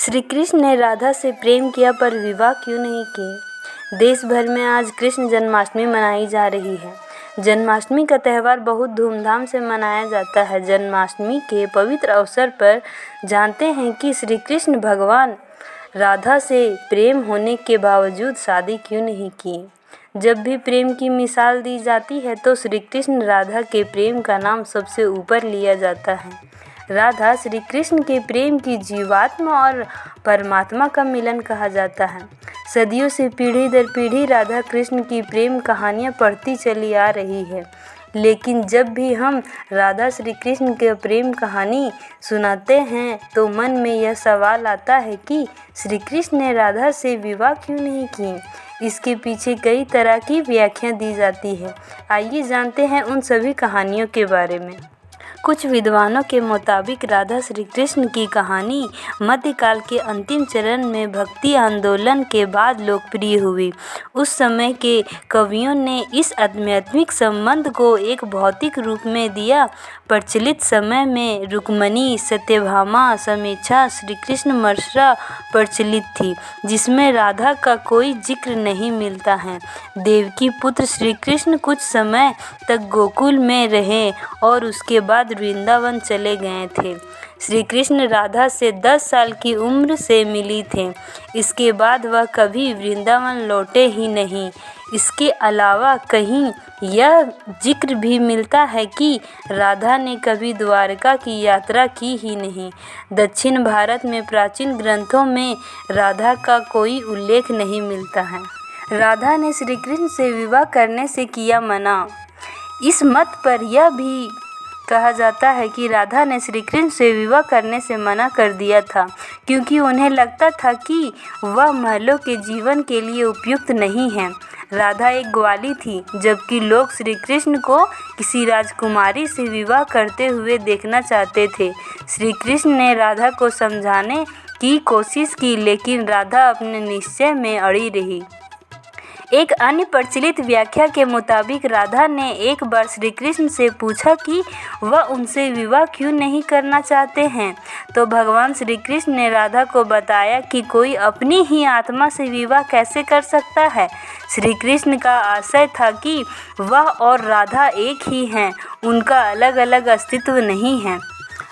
श्री कृष्ण ने राधा से प्रेम किया पर विवाह क्यों नहीं किए? देश भर में आज कृष्ण जन्माष्टमी मनाई जा रही है। जन्माष्टमी का त्यौहार बहुत धूमधाम से मनाया जाता है। जन्माष्टमी के पवित्र अवसर पर जानते हैं कि श्री कृष्ण भगवान राधा से प्रेम होने के बावजूद शादी क्यों नहीं की। जब भी प्रेम की मिसाल दी जाती है तो श्री कृष्ण राधा के प्रेम का नाम सबसे ऊपर लिया जाता है। राधा श्री कृष्ण के प्रेम की जीवात्मा और परमात्मा का मिलन कहा जाता है। सदियों से पीढ़ी दर पीढ़ी राधा कृष्ण की प्रेम कहानियाँ पढ़ती चली आ रही है, लेकिन जब भी हम राधा श्री कृष्ण के प्रेम कहानी सुनाते हैं तो मन में यह सवाल आता है कि श्री कृष्ण ने राधा से विवाह क्यों नहीं की। इसके पीछे कई तरह की व्याख्या दी जाती है। आइए जानते हैं उन सभी कहानियों के बारे में। कुछ विद्वानों के मुताबिक राधा श्री कृष्ण की कहानी मध्यकाल के अंतिम चरण में भक्ति आंदोलन के बाद लोकप्रिय हुई। उस समय के कवियों ने इस आध्यात्मिक संबंध को एक भौतिक रूप में दिया। प्रचलित समय में रुक्मणी, सत्यभामा, समीक्षा, श्री कृष्ण मर्सरा प्रचलित थी, जिसमें राधा का कोई जिक्र नहीं मिलता है। देवकी पुत्र श्री कृष्ण कुछ समय तक गोकुल में रहे और उसके बाद वृंदावन चले गए थे। श्री कृष्ण राधा से 10 साल की उम्र से मिली थे। इसके बाद वह कभी वृंदावन लौटे ही नहीं। इसके अलावा कहीं यह जिक्र भी मिलता है कि राधा ने कभी द्वारका की यात्रा की ही नहीं। दक्षिण भारत में प्राचीन ग्रंथों में राधा का कोई उल्लेख नहीं मिलता है। राधा ने श्री कृष्ण से विवाह करने से किया मना। इस मत पर यह भी कहा जाता है कि राधा ने श्री कृष्ण से विवाह करने से मना कर दिया था, क्योंकि उन्हें लगता था कि वह महलों के जीवन के लिए उपयुक्त नहीं है। राधा एक ग्वाली थी, जबकि लोग श्री कृष्ण को किसी राजकुमारी से विवाह करते हुए देखना चाहते थे। श्री कृष्ण ने राधा को समझाने की कोशिश की, लेकिन राधा अपने निश्चय में अड़ी रही। एक अन्य प्रचलित व्याख्या के मुताबिक राधा ने एक बार श्री कृष्ण से पूछा कि वह उनसे विवाह क्यों नहीं करना चाहते हैं, तो भगवान श्री कृष्ण ने राधा को बताया कि कोई अपनी ही आत्मा से विवाह कैसे कर सकता है। श्री कृष्ण का आशय था कि वह और राधा एक ही हैं, उनका अलग अलग अस्तित्व नहीं है।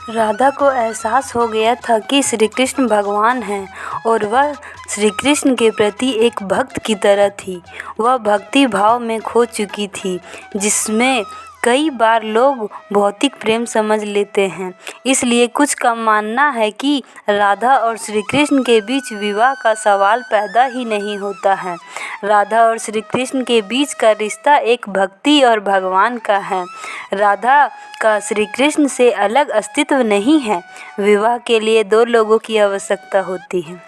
राधा को एहसास हो गया था कि श्री कृष्ण भगवान हैं और वह श्री कृष्ण के प्रति एक भक्त की तरह थी। वह भक्ति भाव में खो चुकी थी, जिसमें कई बार लोग भौतिक प्रेम समझ लेते हैं। इसलिए कुछ का मानना है कि राधा और श्री कृष्ण के बीच विवाह का सवाल पैदा ही नहीं होता है। राधा और श्री कृष्ण के बीच का रिश्ता एक भक्ति और भगवान का है। राधा का श्री कृष्ण से अलग अस्तित्व नहीं है। विवाह के लिए 2 लोगों की आवश्यकता होती है।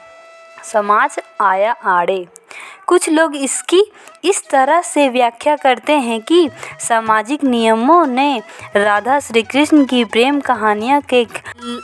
समाज आया आड़े। कुछ लोग इसकी इस तरह से व्याख्या करते हैं कि सामाजिक नियमों ने राधा श्री कृष्ण की प्रेम कहानियाँ के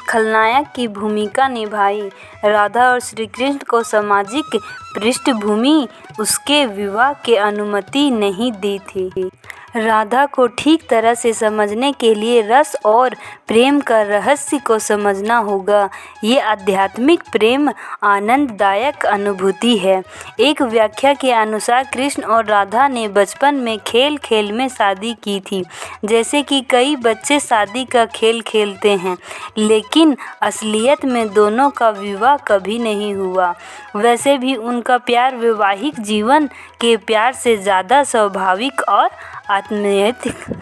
खलनायक की भूमिका निभाई। राधा और श्री कृष्ण को सामाजिक पृष्ठभूमि उसके विवाह की अनुमति नहीं दी थी। राधा को ठीक तरह से समझने के लिए रस और प्रेम का रहस्य को समझना होगा। ये आध्यात्मिक प्रेम आनंददायक अनुभूति है। एक व्याख्या के अनुसार कृष्ण और राधा ने बचपन में खेल खेल में शादी की थी, जैसे कि कई बच्चे शादी का खेल खेलते हैं, लेकिन असलियत में दोनों का विवाह कभी नहीं हुआ। वैसे भी उनका प्यार वैवाहिक जीवन के प्यार से ज़्यादा स्वाभाविक और आत्मीय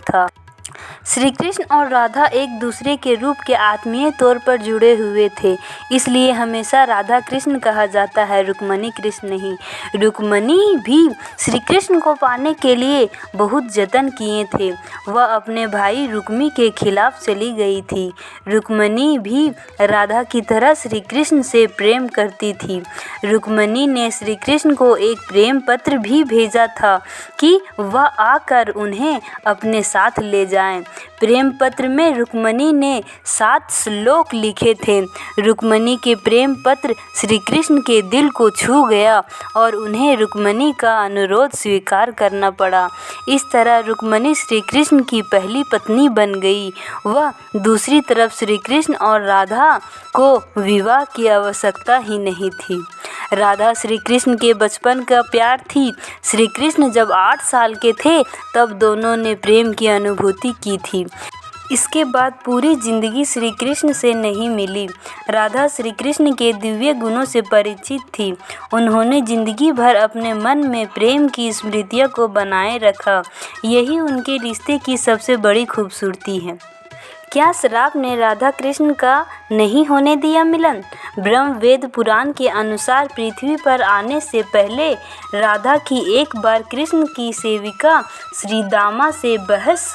था। श्री कृष्ण और राधा एक दूसरे के रूप के आत्मीय तौर पर जुड़े हुए थे, इसलिए हमेशा राधा कृष्ण कहा जाता है, रुक्मणी कृष्ण नहीं। रुक्मणी भी श्री कृष्ण को पाने के लिए बहुत जतन किए थे। वह अपने भाई रुक्मी के खिलाफ चली गई थी। रुक्मणी भी राधा की तरह श्री कृष्ण से प्रेम करती थी। रुक्मणी ने श्री कृष्ण को एक प्रेम पत्र भी भेजा था कि वह आकर उन्हें अपने साथ ले जाए। बताएं। प्रेम पत्र में रुक्मिणी ने 7 श्लोक लिखे थे। रुक्मिणी के प्रेम पत्र श्री कृष्ण के दिल को छू गया और उन्हें रुक्मिणी का अनुरोध स्वीकार करना पड़ा। इस तरह रुक्मिणी श्री कृष्ण की पहली पत्नी बन गई। वह दूसरी तरफ श्री कृष्ण और राधा को विवाह की आवश्यकता ही नहीं थी। राधा श्री कृष्ण के बचपन का प्यार थी। श्री कृष्ण जब 8 साल के थे तब दोनों ने प्रेम की अनुभूति की थी। इसके बाद पूरी जिंदगी श्री कृष्ण से नहीं मिली। राधा श्री कृष्ण के दिव्य गुणों से परिचित थी। उन्होंने जिंदगी भर अपने मन में प्रेम की स्मृतियों को बनाए रखा। यही उनके रिश्ते की सबसे बड़ी खूबसूरती है। क्या श्राप ने राधा कृष्ण का नहीं होने दिया मिलन? ब्रह्म वेद पुराण के अनुसार पृथ्वी पर आने से पहले राधा की एक बार कृष्ण की सेविका श्रीदामा से बहस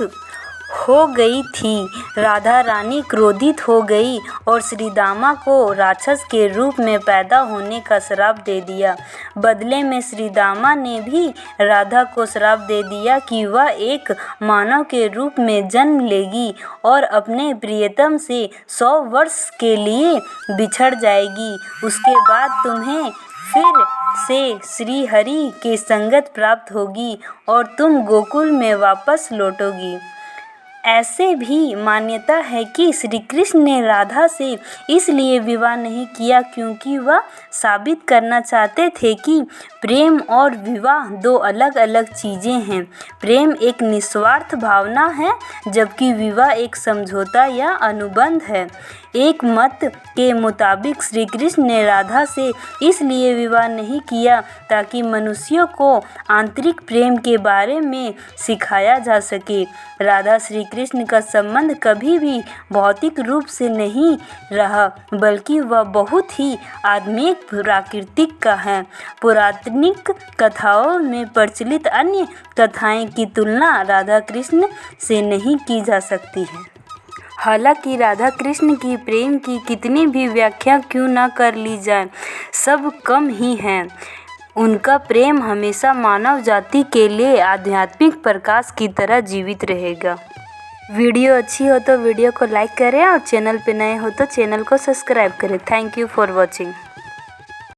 हो गई थी। राधा रानी क्रोधित हो गई और श्रीदामा को राक्षस के रूप में पैदा होने का श्राप दे दिया। बदले में श्रीदामा ने भी राधा को श्राप दे दिया कि वह एक मानव के रूप में जन्म लेगी और अपने प्रियतम से 100 वर्ष के लिए बिछड़ जाएगी। उसके बाद तुम्हें फिर से श्री हरि के संगत प्राप्त होगी और तुम गोकुल में वापस लौटोगी। ऐसे भी मान्यता है कि श्री कृष्ण ने राधा से इसलिए विवाह नहीं किया क्योंकि वह साबित करना चाहते थे कि प्रेम और विवाह 2 अलग अलग चीज़ें हैं। प्रेम एक निस्वार्थ भावना है जबकि विवाह एक समझौता या अनुबंध है। एक मत के मुताबिक श्री कृष्ण ने राधा से इसलिए विवाह नहीं किया ताकि मनुष्यों को आंतरिक प्रेम के बारे में सिखाया जा सके। राधा श्री कृष्ण का संबंध कभी भी भौतिक रूप से नहीं रहा बल्कि वह बहुत ही आत्मिक प्राकृतिक का है। पुरातनिक कथाओं में प्रचलित अन्य कथाएं की तुलना राधा कृष्ण से नहीं की जा सकती है। हालांकि राधा कृष्ण की प्रेम की कितनी भी व्याख्या क्यों न कर ली जाए, सब कम ही है। उनका प्रेम हमेशा मानव जाति के लिए आध्यात्मिक प्रकाश की तरह जीवित रहेगा। वीडियो अच्छी हो तो वीडियो को लाइक करें और चैनल पे नए हो तो चैनल को सब्सक्राइब करें। Thank you for watching.